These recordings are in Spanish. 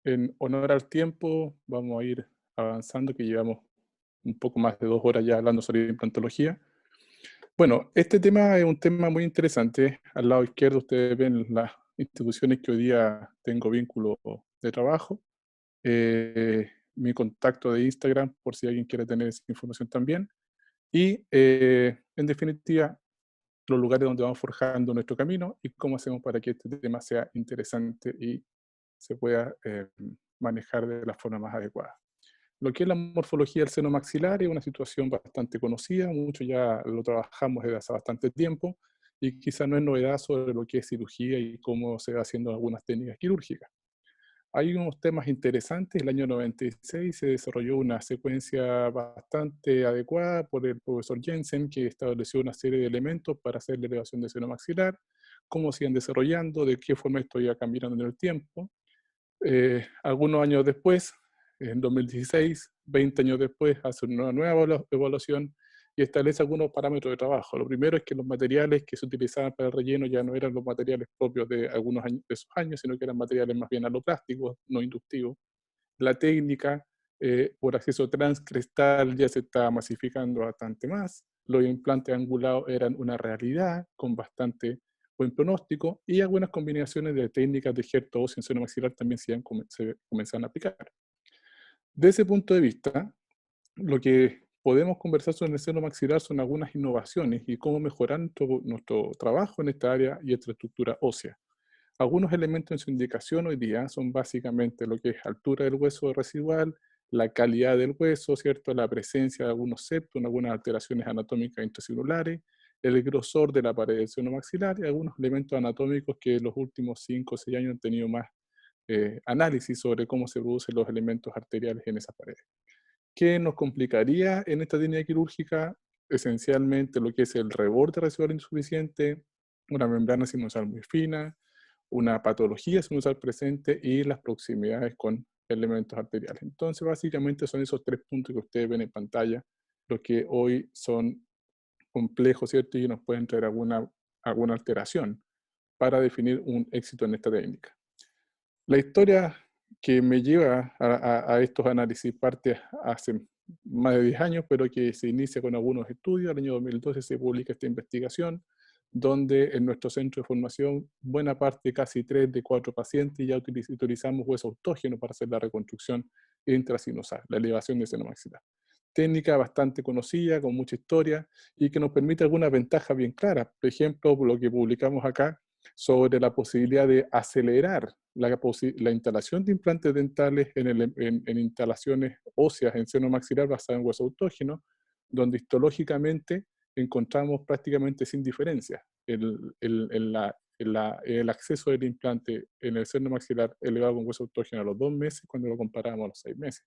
en honor al tiempo, vamos a ir avanzando, que llevamos un poco más de 2 horas ya hablando sobre implantología. Bueno, este tema es un tema muy interesante. Al lado izquierdo ustedes ven las instituciones que hoy día tengo vínculo de trabajo, mi contacto de Instagram, por si alguien quiere tener esa información también, y, en definitiva, los lugares donde vamos forjando nuestro camino y cómo hacemos para que este tema sea interesante y se pueda, manejar de la forma más adecuada. Lo que es la morfología del seno maxilar es una situación bastante conocida, muchos ya lo trabajamos desde hace bastante tiempo y quizá no es novedad sobre lo que es cirugía y cómo se va haciendo algunas técnicas quirúrgicas. Hay unos temas interesantes. El año 96 se desarrolló una secuencia bastante adecuada por el profesor Jensen, que estableció una serie de elementos para hacer la elevación del seno maxilar, cómo se iban desarrollando, de qué forma esto iba cambiando en el tiempo. Algunos años después, en 2016, 20 años después, hace una nueva evaluación y establece algunos parámetros de trabajo. Lo primero es que los materiales que se utilizaban para el relleno ya no eran los materiales propios de algunos años, de esos años, sino que eran materiales más bien aloplásticos, no inductivos. La técnica por acceso transcrestal ya se estaba masificando bastante más. Los implantes angulados eran una realidad con bastante buen pronóstico y algunas combinaciones de técnicas de injerto óseo en seno maxilar también se comenzaron a aplicar. De ese punto de vista, lo que podemos conversar sobre el seno maxilar son algunas innovaciones y cómo mejorar nuestro trabajo en esta área y esta estructura ósea. Algunos elementos en su indicación hoy día son básicamente lo que es altura del hueso residual, la calidad del hueso, ¿cierto? La presencia de algunos septos, algunas alteraciones anatómicas intracelulares, el grosor de la pared del seno maxilar y algunos elementos anatómicos que en los últimos 5 o 6 años han tenido más análisis sobre cómo se producen los elementos arteriales en esa pared. ¿Qué nos complicaría en esta técnica quirúrgica? Esencialmente lo que es el reborde residual insuficiente, una membrana sinusal muy fina, una patología sinusal presente y las proximidades con elementos arteriales. Entonces, básicamente son esos 3 puntos que ustedes ven en pantalla, los que hoy son complejos, ¿cierto? Y nos pueden traer alguna alteración para definir un éxito en esta técnica. La historia que me lleva a estos análisis parte hace más de 10 años, pero que se inicia con algunos estudios. El año 2012 se publica esta investigación, donde en nuestro centro de formación, buena parte, casi 3 de 4 pacientes, ya utilizamos hueso autógeno para hacer la reconstrucción intrasinusal, la elevación del seno maxilar. Técnica bastante conocida, con mucha historia, y que nos permite algunas ventajas bien claras. Por ejemplo, lo que publicamos acá, sobre la posibilidad de acelerar la instalación de implantes dentales en instalaciones óseas en seno maxilar basadas en hueso autógeno, donde histológicamente encontramos prácticamente sin diferencia el acceso del implante en el seno maxilar elevado con hueso autógeno a los 2 meses cuando lo comparamos a los 6 meses.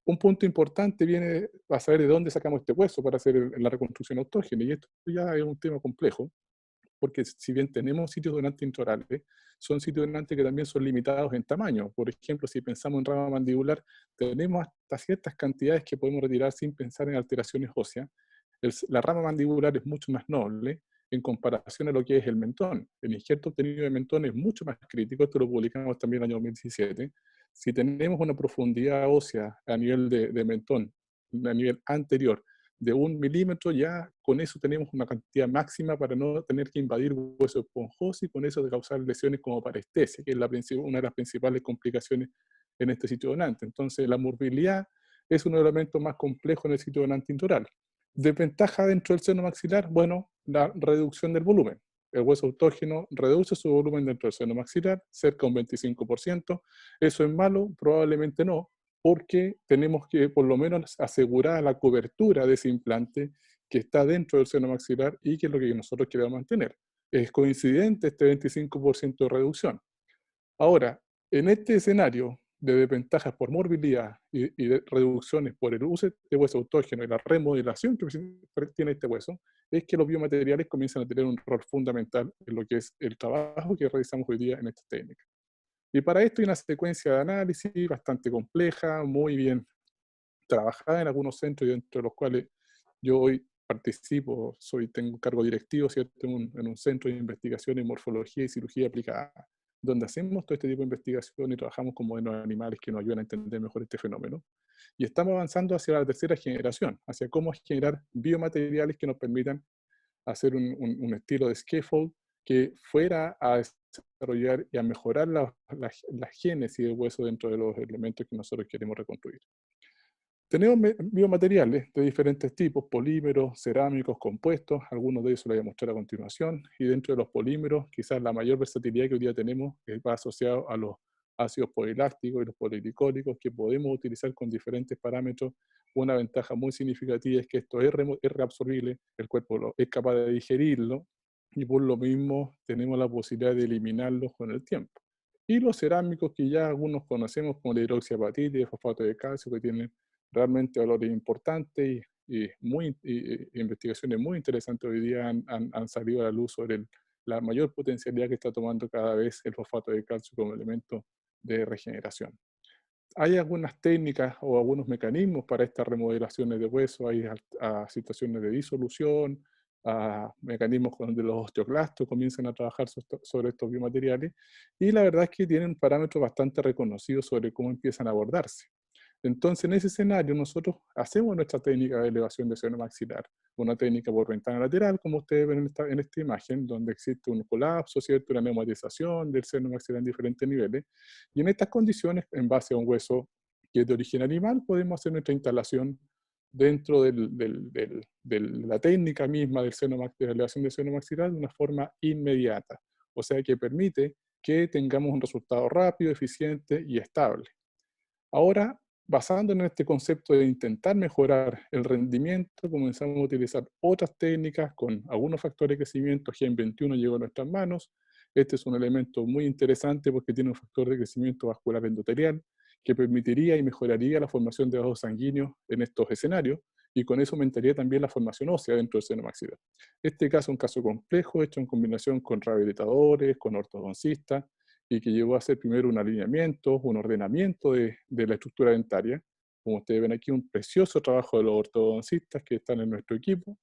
Un punto importante viene a saber de dónde sacamos este hueso para hacer la reconstrucción autógena, y esto ya es un tema complejo, porque si bien tenemos sitios donantes intraorales, son sitios donantes que también son limitados en tamaño. Por ejemplo, si pensamos en rama mandibular, tenemos hasta ciertas cantidades que podemos retirar sin pensar en alteraciones óseas. La rama mandibular es mucho más noble en comparación a lo que es el mentón. El injerto obtenido de mentón es mucho más crítico, esto lo publicamos también en el año 2017. Si tenemos una profundidad ósea a nivel de mentón, a nivel anterior, de 1 milímetro, ya con eso tenemos una cantidad máxima para no tener que invadir hueso esponjoso y con eso de causar lesiones como parestesia, que es una de las principales complicaciones en este sitio donante. Entonces, la morbilidad es un elemento más complejo en el sitio donante intoral. Desventaja dentro del seno maxilar, bueno, la reducción del volumen. El hueso autógeno reduce su volumen dentro del seno maxilar, cerca de un 25%. ¿Eso es malo? Probablemente no, porque tenemos que por lo menos asegurar la cobertura de ese implante que está dentro del seno maxilar y que es lo que nosotros queremos mantener. Es coincidente este 25% de reducción. Ahora, en este escenario de desventajas por morbilidad y de reducciones por el uso de hueso autógeno y la remodelación que tiene este hueso, es que los biomateriales comienzan a tener un rol fundamental en lo que es el trabajo que realizamos hoy día en esta técnica. Y para esto hay una secuencia de análisis bastante compleja, muy bien trabajada en algunos centros, y dentro de los cuales yo hoy participo, tengo cargo directivo, ¿cierto? En un centro de investigación en morfología y cirugía aplicada. donde hacemos todo este tipo de investigación y trabajamos con modelos animales que nos ayudan a entender mejor este fenómeno. Y estamos avanzando hacia la tercera generación, hacia cómo generar biomateriales que nos permitan hacer un estilo de scaffold que fuera a desarrollar y a mejorar la génesis del hueso dentro de los elementos que nosotros queremos reconstruir. Tenemos biomateriales de diferentes tipos, polímeros, cerámicos, compuestos, algunos de ellos se los voy a mostrar a continuación, y dentro de los polímeros, quizás la mayor versatilidad que hoy día tenemos va asociado a los ácidos polilácticos y los poliglicólicos que podemos utilizar con diferentes parámetros. Una ventaja muy significativa es que esto es reabsorbible, el cuerpo es capaz de digerirlo, y por lo mismo tenemos la posibilidad de eliminarlos con el tiempo. Y los cerámicos que ya algunos conocemos como la hidroxiapatita y el fosfato de calcio, que tienen realmente valores importantes y investigaciones muy interesantes hoy día han salido a la luz sobre la mayor potencialidad que está tomando cada vez el fosfato de calcio como elemento de regeneración. Hay algunas técnicas o algunos mecanismos para estas remodelaciones de hueso, hay situaciones de disolución, a mecanismos donde los osteoclastos comienzan a trabajar sobre estos biomateriales, y la verdad es que tienen parámetros bastante reconocidos sobre cómo empiezan a abordarse. Entonces, en ese escenario, nosotros hacemos nuestra técnica de elevación de seno maxilar, una técnica por ventana lateral, como ustedes ven en esta imagen, donde existe un colapso, ¿cierto? Una neumatización del seno maxilar en diferentes niveles. Y en estas condiciones, en base a un hueso que es de origen animal, podemos hacer nuestra instalación dentro de la técnica misma de la elevación del seno maxilar de una forma inmediata. O sea, que permite que tengamos un resultado rápido, eficiente y estable. Ahora, basándonos en este concepto de intentar mejorar el rendimiento, comenzamos a utilizar otras técnicas con algunos factores de crecimiento. Gen 21 llegó a nuestras manos. Este es un elemento muy interesante porque tiene un factor de crecimiento vascular endotelial que permitiría y mejoraría la formación de vasos sanguíneos en estos escenarios, y con eso aumentaría también la formación ósea dentro del seno maxilar. Este caso es un caso complejo, hecho en combinación con rehabilitadores, con ortodoncistas, y que llevó a hacer primero un alineamiento, un ordenamiento de la estructura dentaria. Como ustedes ven aquí, un precioso trabajo de los ortodoncistas que están en nuestro equipo,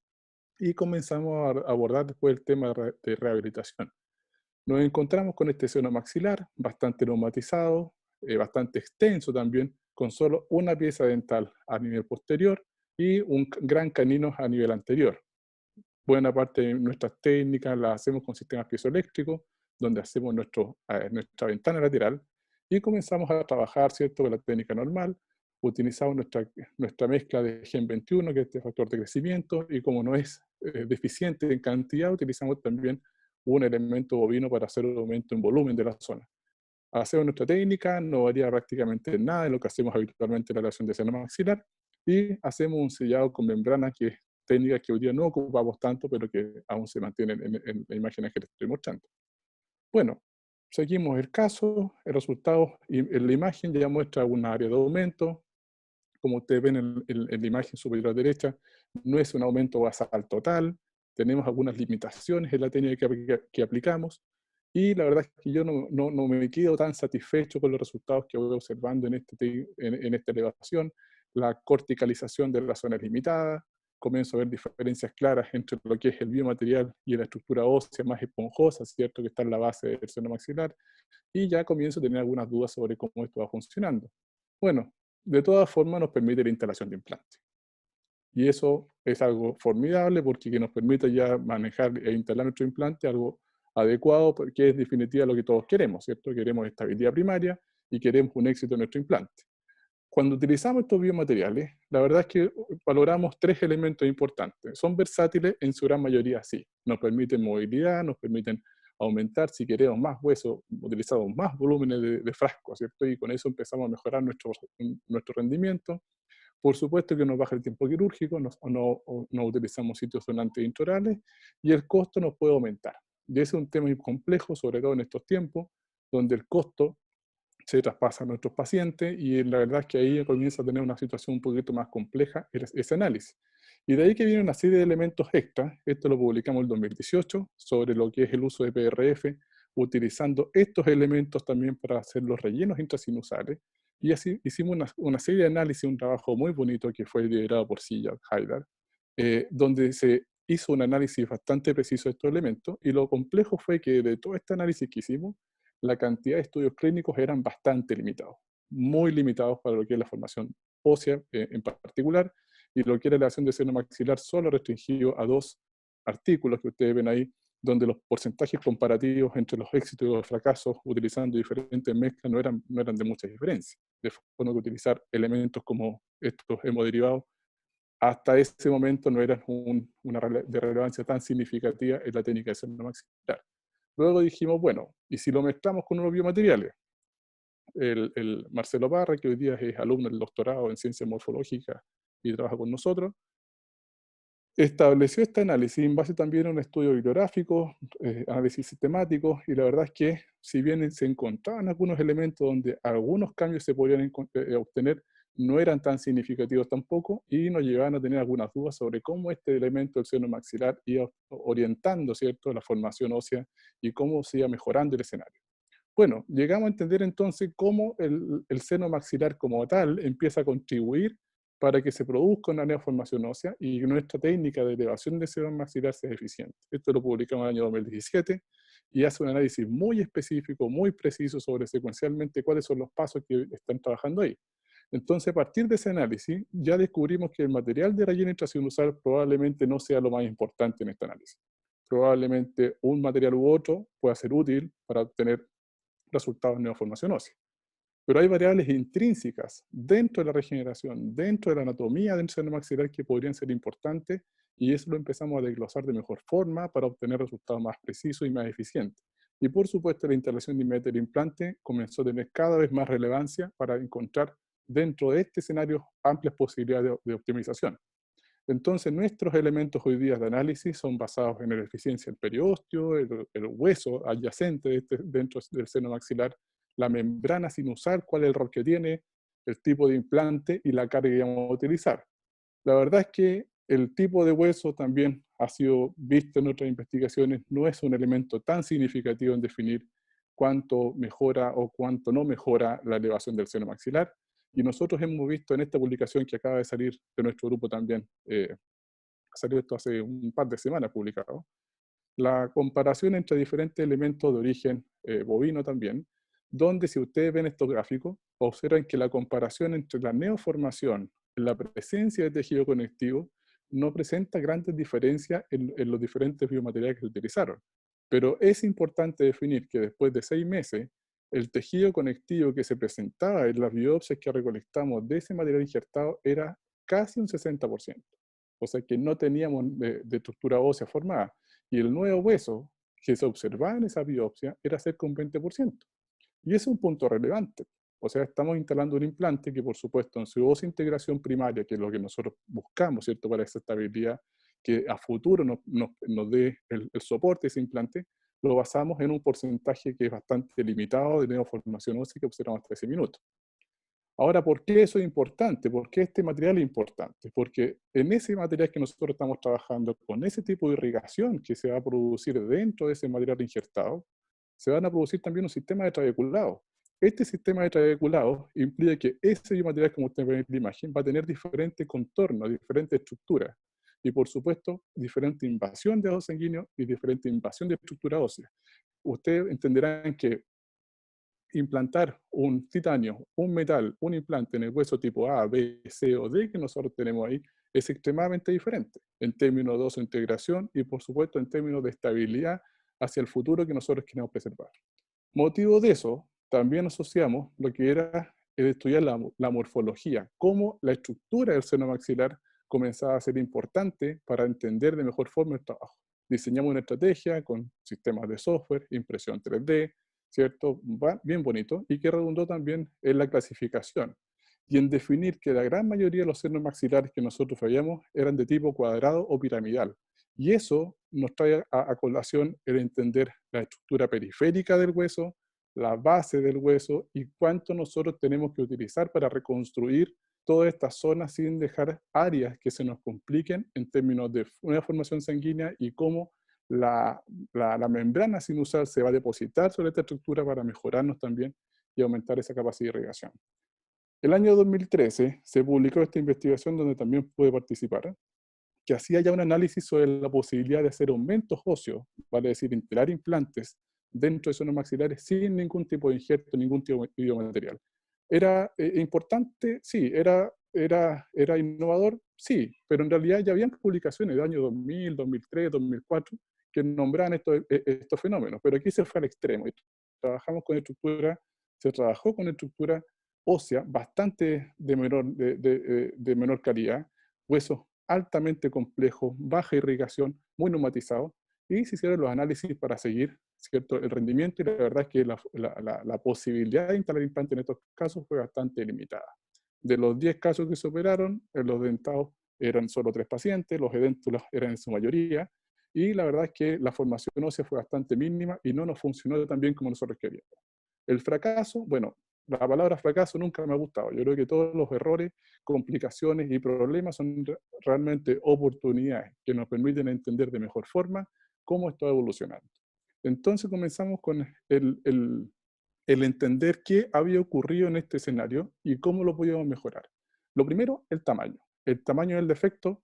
y comenzamos a abordar después el tema de rehabilitación. Nos encontramos con este seno maxilar bastante neumatizado, bastante extenso también, con solo una pieza dental a nivel posterior y un gran canino a nivel anterior. Buena parte de nuestras técnicas las hacemos con sistemas piezoeléctricos, donde hacemos nuestra ventana lateral y comenzamos a trabajar, ¿cierto?, con la técnica normal. Utilizamos nuestra mezcla de Gen 21, que es este factor de crecimiento, y como no es deficiente en cantidad, utilizamos también un elemento bovino para hacer un aumento en volumen de la zona. Hacemos nuestra técnica, no varía prácticamente nada de lo que hacemos habitualmente en la relación de seno maxilar, y hacemos un sellado con membrana, que es técnica que hoy día no ocupamos tanto, pero que aún se mantiene en la imagen que les estoy mostrando. Bueno, seguimos el caso, el resultado en la imagen ya muestra una área de aumento. Como ustedes ven en la imagen superior a la derecha, no es un aumento basal total, tenemos algunas limitaciones en la técnica que aplicamos, y la verdad es que yo no me quedo tan satisfecho con los resultados que voy observando en esta elevación. La corticalización de la zona es limitada, comienzo a ver diferencias claras entre lo que es el biomaterial y la estructura ósea más esponjosa, ¿cierto?, que está en la base del seno maxilar, y ya comienzo a tener algunas dudas sobre cómo esto va funcionando. Bueno, de todas formas nos permite la instalación de implantes. Y eso es algo formidable porque nos permite ya manejar e instalar nuestro implante, algo adecuado, porque es definitiva lo que todos queremos, ¿cierto? Queremos estabilidad primaria y queremos un éxito en nuestro implante. Cuando utilizamos estos biomateriales, la verdad es que valoramos tres elementos importantes. Son versátiles en su gran mayoría, sí. Nos permiten movilidad, nos permiten aumentar, si queremos más hueso, utilizamos más volúmenes de frasco, ¿cierto? Y con eso empezamos a mejorar nuestro rendimiento. Por supuesto que nos baja el tiempo quirúrgico, no utilizamos sitios donantes intraorales, y el costo nos puede aumentar. Y ese es un tema muy complejo, sobre todo en estos tiempos, donde el costo se traspasa a nuestros pacientes, y la verdad es que ahí comienza a tener una situación un poquito más compleja ese análisis. Y de ahí que viene una serie de elementos extra. Esto lo publicamos en el 2018 sobre lo que es el uso de PRF, utilizando estos elementos también para hacer los rellenos intrasinusales. Y así hicimos una serie de análisis, un trabajo muy bonito que fue liderado por Silla Haidar, donde se hizo un análisis bastante preciso de estos elementos, y lo complejo fue que de todo este análisis que hicimos, la cantidad de estudios clínicos eran bastante limitados, muy limitados para lo que es la formación ósea en particular, y lo que era la elevación de seno maxilar solo restringido a 2 artículos que ustedes ven ahí, donde los porcentajes comparativos entre los éxitos y los fracasos utilizando diferentes mezclas no eran de mucha diferencia, de forma que utilizar elementos como estos hemoderivados hasta ese momento no eran de relevancia tan significativa en la técnica de seno maxilar. Luego dijimos, bueno, ¿y si lo mezclamos con unos biomateriales? El Marcelo Parra, que hoy día es alumno del doctorado en ciencias morfológicas y trabaja con nosotros, estableció este análisis en base también a un estudio bibliográfico, análisis sistemático, y la verdad es que si bien se encontraban algunos elementos donde algunos cambios se podían obtener, no eran tan significativos tampoco, y nos llevaban a tener algunas dudas sobre cómo este elemento del seno maxilar iba orientando, ¿cierto?, la formación ósea y cómo se iba mejorando el escenario. Bueno, llegamos a entender entonces cómo el seno maxilar como tal empieza a contribuir para que se produzca una neoformación ósea y nuestra técnica de elevación de seno maxilar sea eficiente. Esto lo publicamos en el año 2017 y hace un análisis muy específico, muy preciso sobre secuencialmente cuáles son los pasos que están trabajando ahí. Entonces, a partir de ese análisis, ya descubrimos que el material de relleno intrasinusal probablemente no sea lo más importante en este análisis. Probablemente un material u otro pueda ser útil para obtener resultados en neoformación ósea. Pero hay variables intrínsecas dentro de la regeneración, dentro de la anatomía del seno maxilar que podrían ser importantes y eso lo empezamos a desglosar de mejor forma para obtener resultados más precisos y más eficientes. Y por supuesto la instalación de inmediato implante comenzó a tener cada vez más relevancia para encontrar dentro de este escenario amplias posibilidades de optimización. Entonces, nuestros elementos hoy día de análisis son basados en la eficiencia del periósteo, el hueso adyacente dentro del seno maxilar, la membrana sinusal, cuál es el rol que tiene, el tipo de implante y la carga que vamos a utilizar. La verdad es que el tipo de hueso también ha sido visto en otras investigaciones, no es un elemento tan significativo en definir cuánto mejora o cuánto no mejora la elevación del seno maxilar. Y nosotros hemos visto en esta publicación que acaba de salir de nuestro grupo también, salió esto hace un par de semanas publicado, la comparación entre diferentes elementos de origen bovino también, donde si ustedes ven estos gráficos, observan que la comparación entre la neoformación, la presencia de tejido conectivo, no presenta grandes diferencias en los diferentes biomateriales que se utilizaron. Pero es importante definir que después de 6 meses, el tejido conectivo que se presentaba en las biopsias que recolectamos de ese material injertado era casi un 60%. O sea que no teníamos de estructura ósea formada. Y el nuevo hueso que se observaba en esa biopsia era cerca de un 20%. Y ese es un punto relevante. O sea, estamos instalando un implante que, por supuesto, en su integración primaria, que es lo que nosotros buscamos, ¿cierto?, para esa estabilidad, que a futuro nos dé el soporte de ese implante, lo basamos en un porcentaje que es bastante limitado de neoformación ósea que observamos hasta ese minuto. Ahora, ¿por qué eso es importante? ¿Por qué este material es importante? Porque en ese material que nosotros estamos trabajando, con ese tipo de irrigación que se va a producir dentro de ese material injertado, se van a producir también un sistema de trabeculados. Este sistema de trabeculados implica que ese biomaterial, como ustedes ven en la imagen, va a tener diferentes contornos, diferentes estructuras. Y por supuesto, diferente invasión de vasos sanguíneos y diferente invasión de estructura ósea. Ustedes entenderán que implantar un titanio, un metal, un implante en el hueso tipo A, B, C o D que nosotros tenemos ahí, es extremadamente diferente en términos de integración y por supuesto en términos de estabilidad hacia el futuro que nosotros queremos preservar. Motivo de eso, también asociamos lo que era el estudiar la morfología, cómo la estructura del seno maxilar comenzaba a ser importante para entender de mejor forma el trabajo. Diseñamos una estrategia con sistemas de software, impresión 3D, ¿cierto? Bien bonito, y que redundó también en la clasificación y en definir que la gran mayoría de los senos maxilares que nosotros veíamos eran de tipo cuadrado o piramidal. Y eso nos trae a colación el entender la estructura periférica del hueso, la base del hueso y cuánto nosotros tenemos que utilizar para reconstruir toda esta zona sin dejar áreas que se nos compliquen en términos de una formación sanguínea y cómo la membrana sinusal se va a depositar sobre esta estructura para mejorarnos también y aumentar esa capacidad de irrigación. El año 2013 se publicó esta investigación donde también pude participar, que hacía ya un análisis sobre la posibilidad de hacer aumentos óseos, vale decir, integrar implantes dentro de senos maxilares sin ningún tipo de injerto, ningún tipo de biomaterial. ¿Era importante? Sí. ¿Era innovador? Sí, pero en realidad ya habían publicaciones de año 2000, 2003, 2004 que nombraban estos fenómenos, pero aquí se fue al extremo. Y trabajamos con estructura, se trabajó con estructura ósea bastante de menor calidad, huesos altamente complejos, baja irrigación, muy neumatizados, y se hicieron los análisis para seguir, ¿cierto?, el rendimiento, y la verdad es que la posibilidad de instalar implante en estos casos fue bastante limitada. De los 10 casos que se operaron, los dentados eran solo 3 pacientes, los edéntulos eran en su mayoría, y la verdad es que la formación ósea fue bastante mínima y no nos funcionó tan bien como nosotros queríamos. El fracaso, bueno, la palabra fracaso nunca me ha gustado. Yo creo que todos los errores, complicaciones y problemas son realmente oportunidades que nos permiten entender de mejor forma cómo está evolucionando. Entonces comenzamos con el entender qué había ocurrido en este escenario y cómo lo podíamos mejorar. Lo primero, el tamaño. El tamaño del defecto,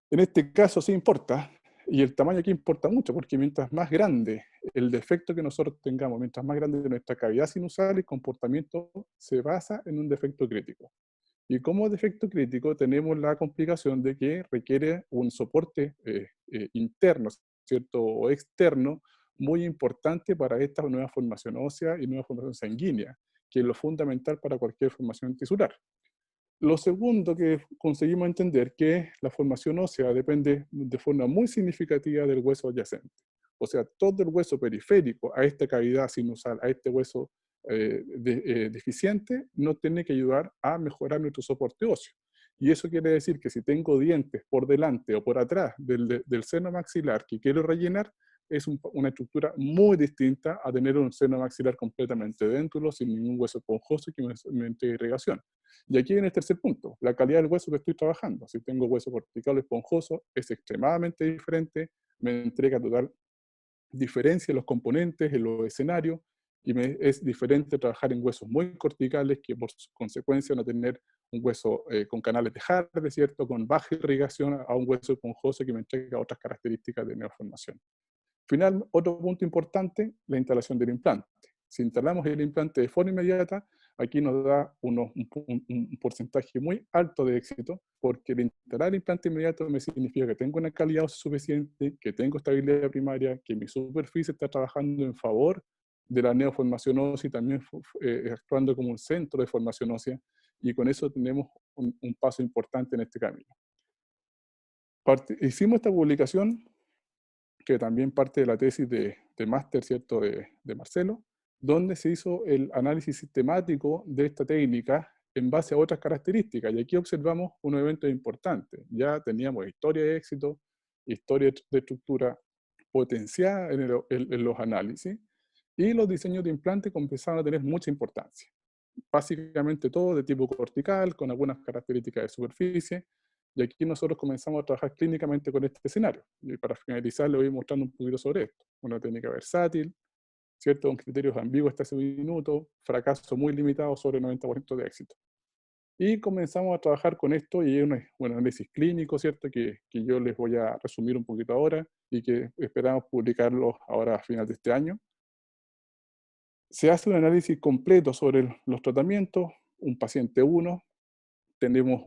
en este caso sí importa, y el tamaño aquí importa mucho, porque mientras más grande el defecto que nosotros tengamos, mientras más grande nuestra cavidad sinusal, el comportamiento se basa en un defecto crítico. Y como defecto crítico tenemos la complicación de que requiere un soporte interno, ¿cierto?, o externo, muy importante para esta nueva formación ósea y nueva formación sanguínea, que es lo fundamental para cualquier formación tisular. Lo segundo que conseguimos entender que la formación ósea depende de forma muy significativa del hueso adyacente. O sea, todo el hueso periférico a esta cavidad sinusal, a este hueso deficiente, nos tiene que ayudar a mejorar nuestro soporte óseo. Y eso quiere decir que si tengo dientes por delante o por atrás del seno maxilar que quiero rellenar, es una estructura muy distinta a tener un seno maxilar completamente déntulo, sin ningún hueso esponjoso que me entregue irrigación. Y aquí viene el tercer punto, la calidad del hueso que estoy trabajando. Si tengo hueso cortical o esponjoso, es extremadamente diferente, me entrega total diferencia en los componentes, en los escenarios, y es diferente trabajar en huesos muy corticales que por consecuencia no tener un hueso con canales de Hardy, ¿cierto?, con baja irrigación, a un hueso esponjoso que me entrega otras características de neoformación. Final, otro punto importante, la instalación del implante. Si instalamos el implante de forma inmediata, aquí nos da un porcentaje muy alto de éxito, porque el instalar el implante inmediato me significa que tengo una calidad suficiente, que tengo estabilidad primaria, que mi superficie está trabajando en favor de la neoformación ósea y también actuando como un centro de formación ósea, y con eso tenemos un paso importante en este camino. Hicimos esta publicación que también parte de la tesis de máster, ¿cierto?, de Marcelo, donde se hizo el análisis sistemático de esta técnica en base a otras características. Y aquí observamos un evento importante. Ya teníamos historia de éxito, historia de estructura potenciada en los análisis, y los diseños de implantes comenzaron a tener mucha importancia. Básicamente todo de tipo cortical, con algunas características de superficie, y aquí nosotros comenzamos a trabajar clínicamente con este escenario. Y para finalizar, le voy mostrando un poquito sobre esto. Una técnica versátil, ¿cierto?, con criterios ambiguos hasta ese minuto, fracaso muy limitado sobre el 90% de éxito. Y comenzamos a trabajar con esto, y hay un análisis clínico, ¿cierto?, que yo les voy a resumir un poquito ahora, y que esperamos publicarlo ahora a final de este año. Se hace un análisis completo sobre los tratamientos, un paciente 1, tenemos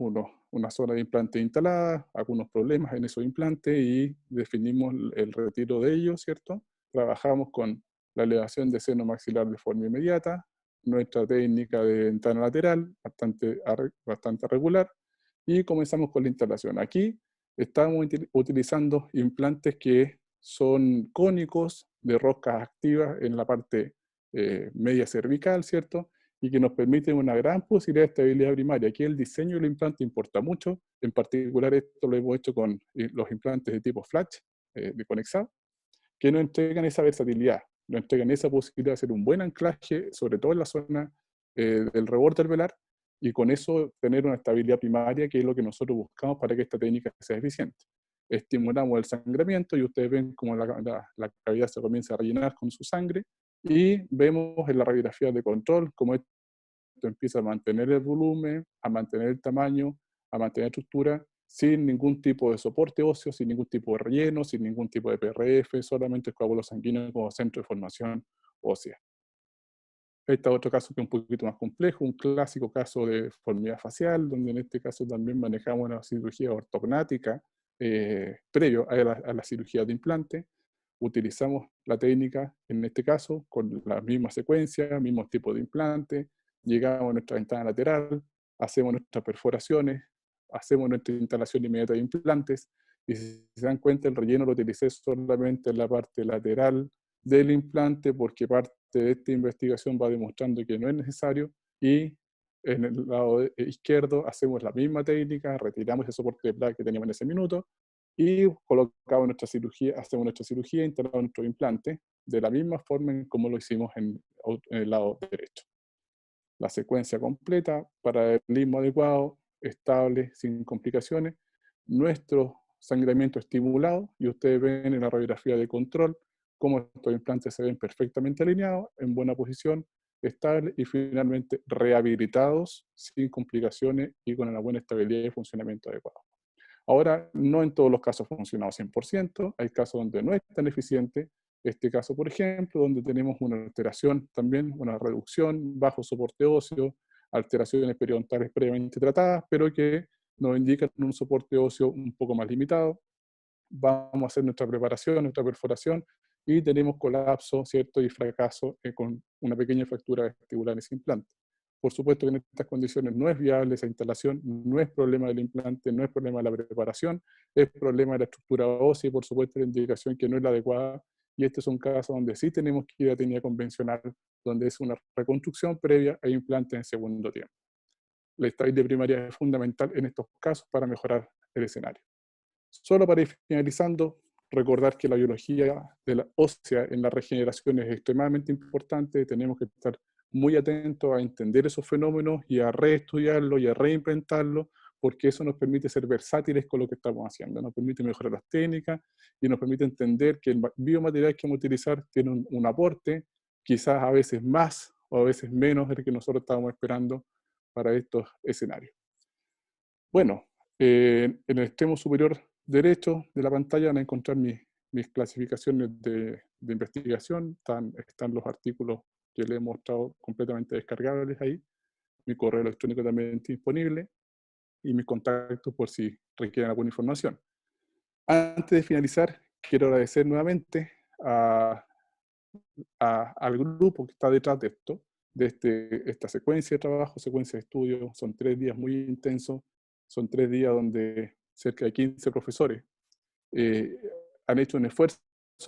una zona de implante instalada, algunos problemas en esos implantes y definimos el retiro de ellos, ¿cierto? Trabajamos con la elevación de seno maxilar de forma inmediata, nuestra técnica de ventana lateral, bastante regular, y comenzamos con la instalación. Aquí estamos utilizando implantes que son cónicos de roscas activas en la parte media cervical, ¿cierto?, y que nos permiten una gran posibilidad de estabilidad primaria. Aquí el diseño del implante importa mucho, en particular esto lo hemos hecho con los implantes de tipo Flash, de Conexab, que nos entregan esa versatilidad, nos entregan esa posibilidad de hacer un buen anclaje, sobre todo en la zona del reborde alveolar, y con eso tener una estabilidad primaria, que es lo que nosotros buscamos para que esta técnica sea eficiente. Estimulamos el sangramiento y ustedes ven cómo la cavidad se comienza a rellenar con su sangre, y vemos en la radiografía de control cómo esto empieza a mantener el volumen, a mantener el tamaño, a mantener la estructura, sin ningún tipo de soporte óseo, sin ningún tipo de relleno, sin ningún tipo de PRF, solamente el coágulo sanguíneo como centro de formación ósea. Este otro caso que es un poquito más complejo, un clásico caso de deformidad facial, donde en este caso también manejamos una cirugía ortognática previo a la cirugía de implante. Utilizamos la técnica, en este caso, con la misma secuencia, mismo tipo de implante, llegamos a nuestra ventana lateral, hacemos nuestras perforaciones, hacemos nuestra instalación inmediata de implantes, y si se dan cuenta, el relleno lo utilicé solamente en la parte lateral del implante, porque parte de esta investigación va demostrando que no es necesario, y en el lado izquierdo hacemos la misma técnica, retiramos el soporte de placa que teníamos en ese minuto, y colocamos nuestra cirugía, hacemos nuestra cirugía, instalamos nuestro implante, de la misma forma en como lo hicimos en el lado derecho. La secuencia completa para el ritmo adecuado, estable, sin complicaciones. Nuestro sangramiento estimulado, y ustedes ven en la radiografía de control cómo estos implantes se ven perfectamente alineados, en buena posición, estable y finalmente rehabilitados sin complicaciones y con una buena estabilidad y funcionamiento adecuado. Ahora, no en todos los casos ha funcionado 100%, hay casos donde no es tan eficiente. Este caso, por ejemplo, donde tenemos una alteración también, una reducción, bajo soporte óseo, alteraciones periodontales previamente tratadas, pero que nos indican un soporte óseo un poco más limitado. Vamos a hacer nuestra preparación, nuestra perforación, y tenemos colapso, ¿cierto? Y fracaso con una pequeña fractura vestibular en ese implante. Por supuesto que en estas condiciones no es viable esa instalación, no es problema del implante, no es problema de la preparación, es problema de la estructura ósea y por supuesto la indicación que no es la adecuada. Y este es un caso donde sí tenemos que ir a técnica convencional, donde es una reconstrucción previa e implante en segundo tiempo. La estabilidad primaria es fundamental en estos casos para mejorar el escenario. Solo para ir finalizando, recordar que la biología de la ósea en la regeneración es extremadamente importante, tenemos que estar muy atentos a entender esos fenómenos y a reestudiarlos y a reimplementarlos, porque eso nos permite ser versátiles con lo que estamos haciendo, nos permite mejorar las técnicas y nos permite entender que el biomaterial que vamos a utilizar tiene un aporte, quizás a veces más o a veces menos del que nosotros estábamos esperando para estos escenarios. Bueno, en el extremo superior derecho de la pantalla van a encontrar mis clasificaciones de investigación, están los artículos que les he mostrado completamente descargables ahí, mi correo electrónico también disponible, y mis contactos por si requieren alguna información. Antes de finalizar, quiero agradecer nuevamente al grupo que está detrás de esto, de esta secuencia de trabajo, secuencia de estudio. Son 3 días muy intensos, son 3 días donde cerca de 15 profesores eh, han hecho un esfuerzo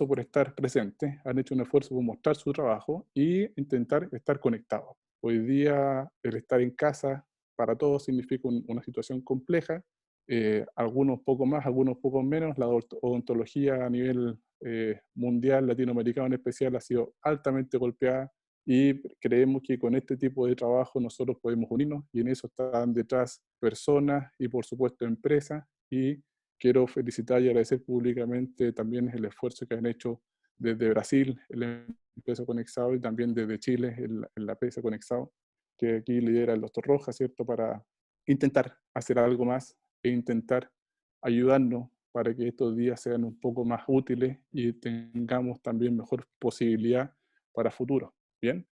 por estar presentes, han hecho un esfuerzo por mostrar su trabajo y intentar estar conectados. Hoy día el estar en casa para todos significa una situación compleja, algunos poco más, algunos poco menos. La odontología a nivel mundial, latinoamericano en especial, ha sido altamente golpeada, y creemos que con este tipo de trabajo nosotros podemos unirnos, y en eso están detrás personas y por supuesto empresas, y quiero felicitar y agradecer públicamente también el esfuerzo que han hecho desde Brasil, el empresa Conexado, y también desde Chile, la PESA Conexado, que aquí lidera el doctor Rojas, ¿cierto?, para intentar hacer algo más e intentar ayudarnos para que estos días sean un poco más útiles y tengamos también mejor posibilidad para futuro. ¿Bien?